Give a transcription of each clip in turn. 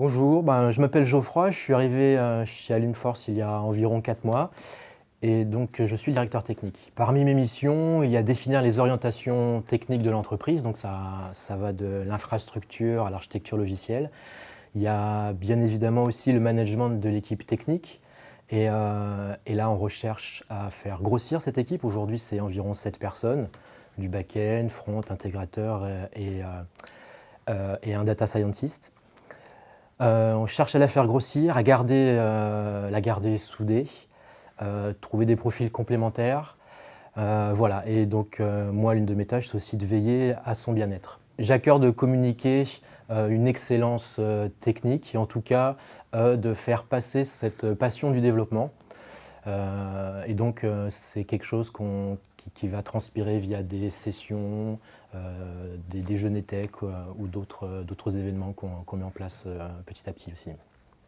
Bonjour, je m'appelle Geoffroy, je suis arrivé chez Alunforce il y a environ 4 mois et donc je suis le directeur technique. Parmi mes missions, il y a définir les orientations techniques de l'entreprise, donc ça va de l'infrastructure à l'architecture logicielle. Il y a bien évidemment aussi le management de l'équipe technique et là on recherche à faire grossir cette équipe. Aujourd'hui c'est environ 7 personnes, du back-end, front, intégrateur et un data scientist. On cherche à la faire grossir, à la garder soudée, trouver des profils complémentaires. Voilà, et donc moi, l'une de mes tâches, c'est aussi de veiller à son bien-être. J'ai à cœur de communiquer une excellence technique et en tout cas de faire passer cette passion du développement. Et donc c'est quelque chose qui va transpirer via des sessions, des déjeuners tech ou d'autres événements qu'on met en place petit à petit aussi.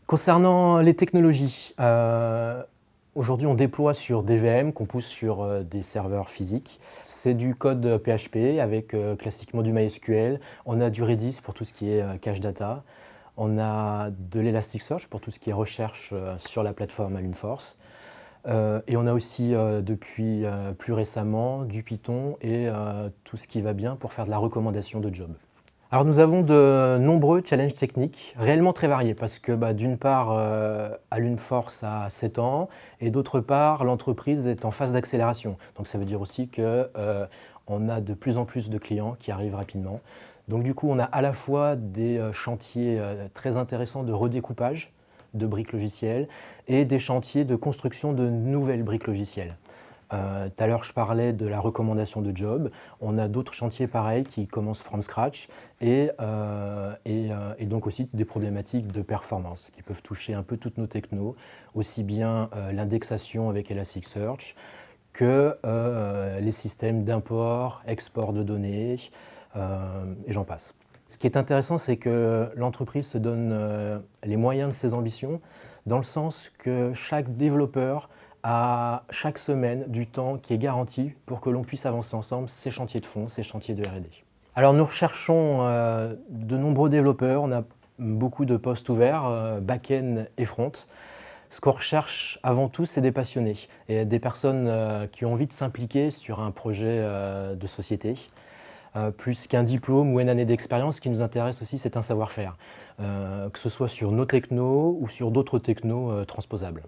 Concernant les technologies, aujourd'hui on déploie sur des VM qu'on pousse sur des serveurs physiques. C'est du code PHP avec classiquement du MySQL. On a du Redis pour tout ce qui est cache data. On a de l'Elasticsearch pour tout ce qui est recherche sur la plateforme Alunforce. Et on a aussi depuis plus récemment du Python et tout ce qui va bien pour faire de la recommandation de job. Alors nous avons de nombreux challenges techniques, réellement très variés, parce que d'une part, Alunforce a 7 ans, et d'autre part, l'entreprise est en phase d'accélération. Donc ça veut dire aussi qu'on a de plus en plus de clients qui arrivent rapidement. Donc du coup, on a à la fois des chantiers très intéressants de redécoupage de briques logicielles et des chantiers de construction de nouvelles briques logicielles. Tout à l'heure, je parlais de la recommandation de job. On a d'autres chantiers pareils qui commencent from scratch et donc aussi des problématiques de performance qui peuvent toucher un peu toutes nos technos, aussi bien l'indexation avec Elasticsearch que les systèmes d'import, export de données et j'en passe. Ce qui est intéressant, c'est que l'entreprise se donne les moyens de ses ambitions, dans le sens que chaque développeur a chaque semaine du temps qui est garanti pour que l'on puisse avancer ensemble ces chantiers de fond, ces chantiers de R&D. Alors nous recherchons de nombreux développeurs, on a beaucoup de postes ouverts, back-end et front. Ce qu'on recherche avant tout, c'est des passionnés et des personnes qui ont envie de s'impliquer sur un projet de société. Plus qu'un diplôme ou une année d'expérience, ce qui nous intéresse aussi, c'est un savoir-faire, que ce soit sur nos technos ou sur d'autres technos transposables.